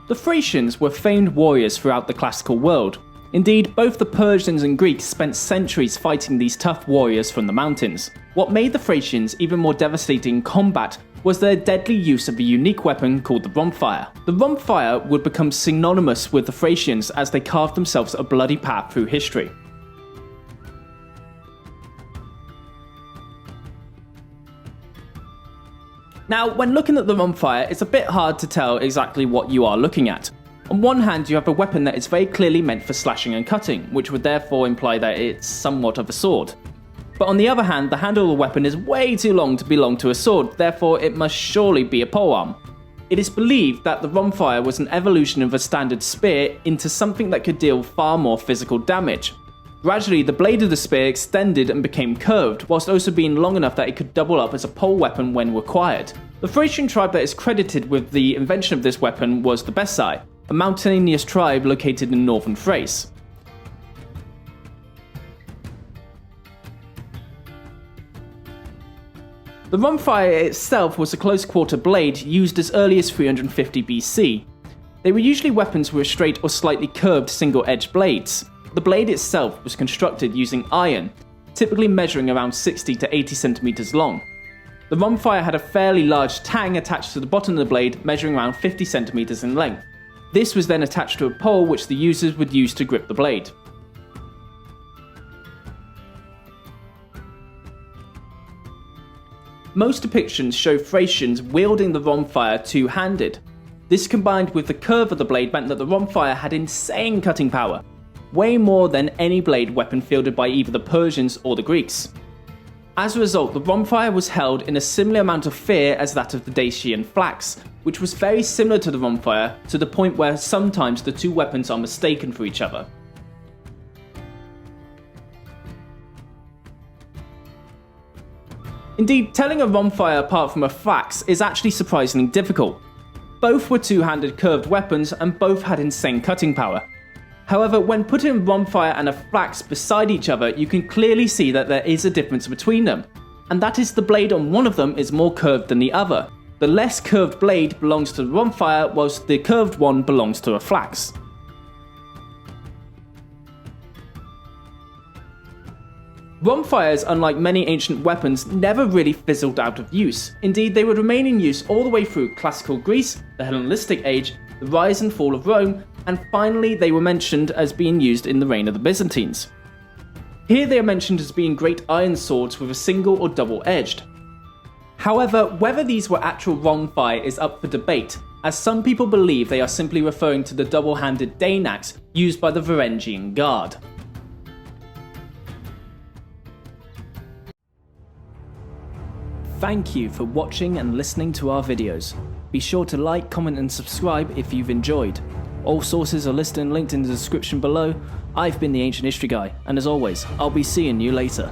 The Thracians were famed warriors throughout the classical world. Indeed, both the Persians and Greeks spent centuries fighting these tough warriors from the mountains. What made the Thracians even more devastating in combat was their deadly use of a unique weapon called the Rhomphaia. The Rhomphaia would become synonymous with the Thracians as they carved themselves a bloody path through history. Now, when looking at the Rhomphaia, it's a bit hard to tell exactly what you are looking at. On one hand, you have a weapon that is very clearly meant for slashing and cutting, which would therefore imply that it's somewhat of a sword. But on the other hand, the handle of the weapon is way too long to belong to a sword, therefore it must surely be a polearm. It is believed that the Rhomphaia was an evolution of a standard spear into something that could deal far more physical damage. Gradually, the blade of the spear extended and became curved, whilst also being long enough that it could double up as a pole weapon when required. The Thracian tribe that is credited with the invention of this weapon was the Besai, a mountainous tribe located in northern Thrace. The Rhomphaia itself was a close-quarter blade used as early as 350 BC. They were usually weapons with straight or slightly curved single-edged blades. The blade itself was constructed using iron, typically measuring around 60 to 80 centimeters long. The Rhomphaia had a fairly large tang attached to the bottom of the blade, measuring around 50 centimeters in length. This was then attached to a pole which the users would use to grip the blade. Most depictions show Thracians wielding the Rhomphaia two-handed. This combined with the curve of the blade meant that the Rhomphaia had insane cutting power, way more than any blade weapon fielded by either the Persians or the Greeks. As a result, the Rhomphaia was held in a similar amount of fear as that of the Dacian flax, which was very similar to the Rhomphaia to the point where sometimes the two weapons are mistaken for each other. Indeed, telling a Rhomphaia apart from a flax is actually surprisingly difficult. Both were two-handed curved weapons and both had insane cutting power. However, when putting a Rhomphaia and a flax beside each other, you can clearly see that there is a difference between them, and that is the blade on one of them is more curved than the other. The less curved blade belongs to the Rhomphaia, whilst the curved one belongs to a flax. Rhomphias, unlike many ancient weapons, never really fizzled out of use. Indeed, they would remain in use all the way through classical Greece, the Hellenistic Age, the rise and fall of Rome, and finally they were mentioned as being used in the reign of the Byzantines. Here they are mentioned as being great iron swords with a single or double-edged. However, whether these were actual Rhomphaia is up for debate, as some people believe they are simply referring to the double-handed Dane axe used by the Varangian Guard. Thank you for watching and listening to our videos. Be sure to like, comment and subscribe if you've enjoyed. All sources are listed and linked in the description below. I've been the Ancient History Guy, and as always, I'll be seeing you later.